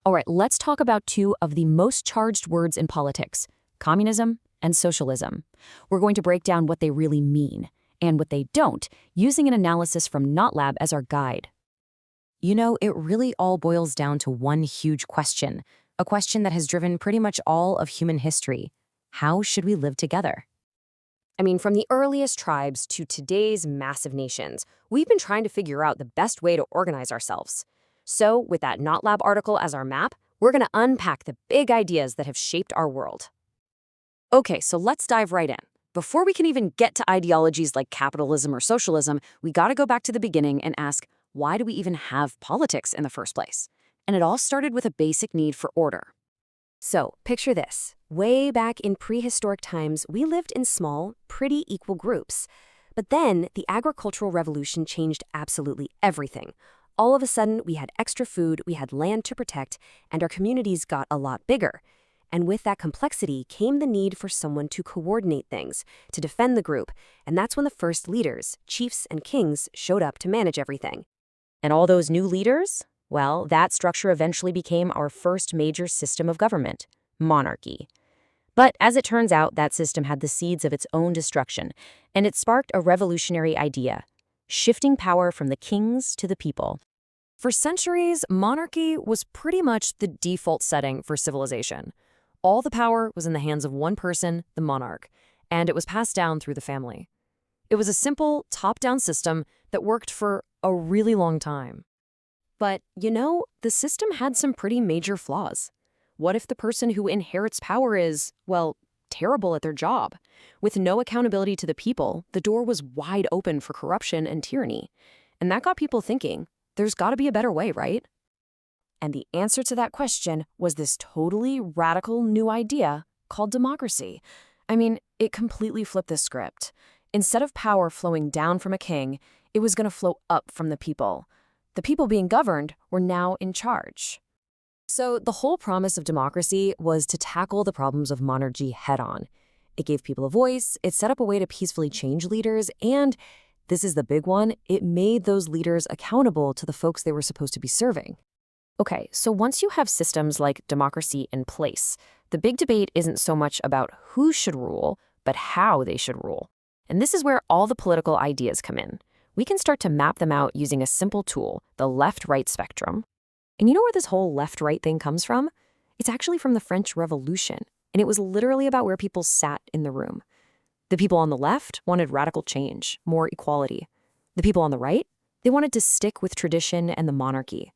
All right, let's talk about two of the most charged words in politics, communism and socialism. We're going to break down what they really mean and what they don't, using an analysis from NotebookLLM as our guide. You know, it really all boils down to one huge question, a question that has driven pretty much all of human history. How should we live together? I mean, from the earliest tribes to today's massive nations, we've been trying to figure out the best way to organize ourselves. So, with that NotebookLLM article as our map, we're going to unpack the big ideas that have shaped our world. Okay, so let's dive right in. Before we can even get to ideologies like capitalism or socialism, we got to go back to the beginning and ask, why do we even have politics in the first place? And it all started with a basic need for order. So, picture this. Way back in prehistoric times, we lived in small, pretty equal groups. But then, the agricultural revolution changed absolutely everything. All of a sudden, we had extra food, we had land to protect, and our communities got a lot bigger. And with that complexity came the need for someone to coordinate things, to defend the group, and that's when the first leaders, chiefs and kings, showed up to manage everything. And all those new leaders? Well, that structure eventually became our first major system of government, monarchy. But as it turns out, that system had the seeds of its own destruction, and it sparked a revolutionary idea, shifting power from the kings to the people. For centuries, monarchy was pretty much the default setting for civilization. All the power was in the hands of one person, the monarch, and it was passed down through the family. It was a simple, top-down system that worked for a really long time. But, you know, the system had some pretty major flaws. What if the person who inherits power is, well, terrible at their job? With no accountability to the people, the door was wide open for corruption and tyranny. And that got people thinking, there's got to be a better way, right? And the answer to that question was this totally radical new idea called democracy. I mean, it completely flipped the script. Instead of power flowing down from a king, it was going to flow up from the people. The people being governed were now in charge. So the whole promise of democracy was to tackle the problems of monarchy head-on. It gave people a voice, it set up a way to peacefully change leaders, and, this is the big one, it made those leaders accountable to the folks they were supposed to be serving. Okay, so once you have systems like democracy in place, the big debate isn't so much about who should rule, but how they should rule. And this is where all the political ideas come in. We can start to map them out using a simple tool, the left-right spectrum. And you know where this whole left-right thing comes from? It's actually from the French Revolution, and it was literally about where people sat in the room. The people on the left wanted radical change, more equality. The people on the right, they wanted to stick with tradition and the monarchy.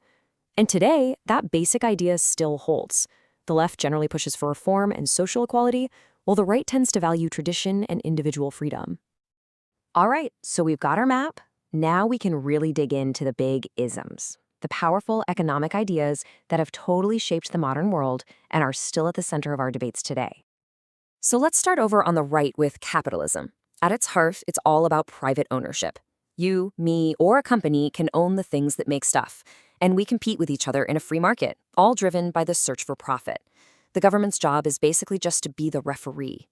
And today, that basic idea still holds. The left generally pushes for reform and social equality, while the right tends to value tradition and individual freedom. All right, so we've got our map. Now we can really dig into the big isms, the powerful economic ideas that have totally shaped the modern world and are still at the center of our debates today. So let's start over on the right with capitalism. At its heart, it's all about private ownership. You, me, or a company can own the things that make stuff, and we compete with each other in a free market, all driven by the search for profit. The government's job is basically just to be the referee.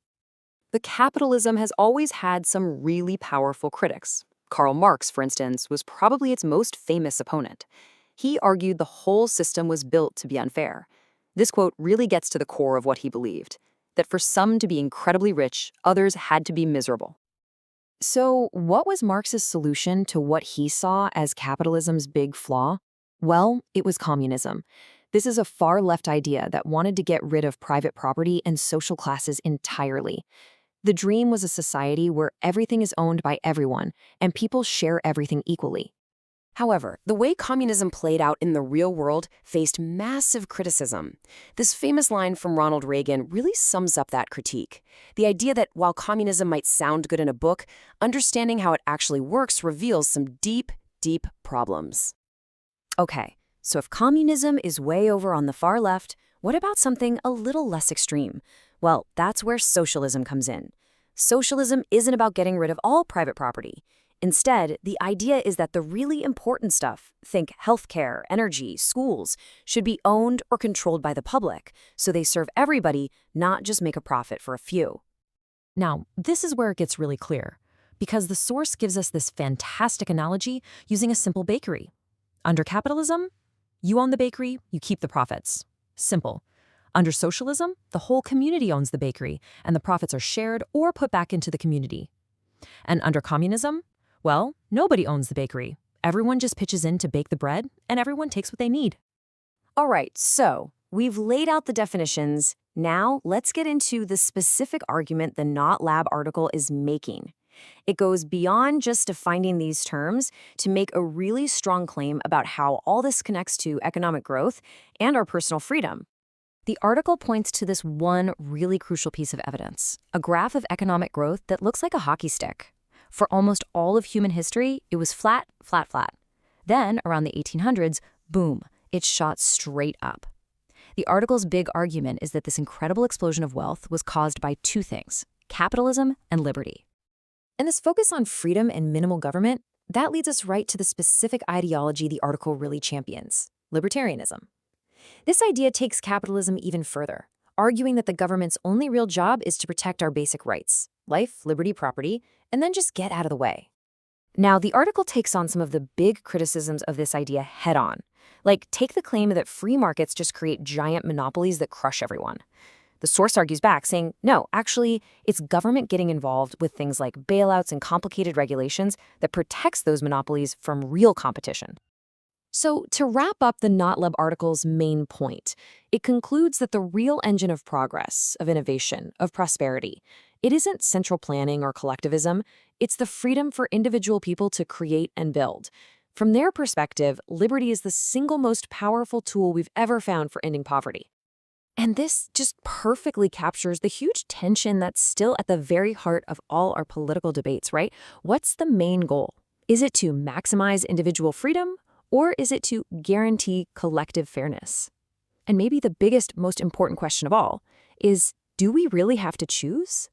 But capitalism has always had some really powerful critics. Karl Marx, for instance, was probably its most famous opponent. He argued the whole system was built to be unfair. This quote really gets to the core of what he believed, that for some to be incredibly rich, others had to be miserable. So what was Marx's solution to what he saw as capitalism's big flaw? Well, it was communism. This is a far-left idea that wanted to get rid of private property and social classes entirely. The dream was a society where everything is owned by everyone, and people share everything equally. However, the way communism played out in the real world faced massive criticism. This famous line from Ronald Reagan really sums up that critique. The idea that while communism might sound good in a book, understanding how it actually works reveals some deep, deep problems. Okay, so if communism is way over on the far left, what about something a little less extreme? Well, that's where socialism comes in. Socialism isn't about getting rid of all private property. Instead, the idea is that the really important stuff, think healthcare, energy, schools, should be owned or controlled by the public, so they serve everybody, not just make a profit for a few. Now, this is where it gets really clear, because the source gives us this fantastic analogy using a simple bakery. Under capitalism, You own the bakery, you keep the profits. Simple. Under socialism, the whole community owns the bakery, and the profits are shared or put back into the community. And under communism, well, nobody owns the bakery. Everyone just pitches in to bake the bread, and everyone takes what they need. All right, so we've laid out the definitions. Now let's get into the specific argument the NotLab article is making. It goes beyond just defining these terms to make a really strong claim about how all this connects to economic growth and our personal freedom. The article points to this one really crucial piece of evidence, a graph of economic growth that looks like a hockey stick. For almost all of human history, it was flat, flat, flat. Then, around the 1800s, boom, it shot straight up. The article's big argument is that this incredible explosion of wealth was caused by two things: capitalism and liberty. And this focus on freedom and minimal government, that leads us right to the specific ideology the article really champions: libertarianism. This idea takes capitalism even further, arguing that the government's only real job is to protect our basic rights: life, liberty, property, and then just get out of the way. Now, the article takes on some of the big criticisms of this idea head-on. Like, take the claim that free markets just create giant monopolies that crush everyone. The source argues back, saying, no, actually, it's government getting involved with things like bailouts and complicated regulations that protects those monopolies from real competition. So, to wrap up the NotLab article's main point, it concludes that the real engine of progress, of innovation, of prosperity, it isn't central planning or collectivism, it's the freedom for individual people to create and build. From their perspective, liberty is the single most powerful tool we've ever found for ending poverty. And this just perfectly captures the huge tension that's still at the very heart of all our political debates, right? What's the main goal? Is it to maximize individual freedom, or is it to guarantee collective fairness? And maybe the biggest, most important question of all is, do we really have to choose?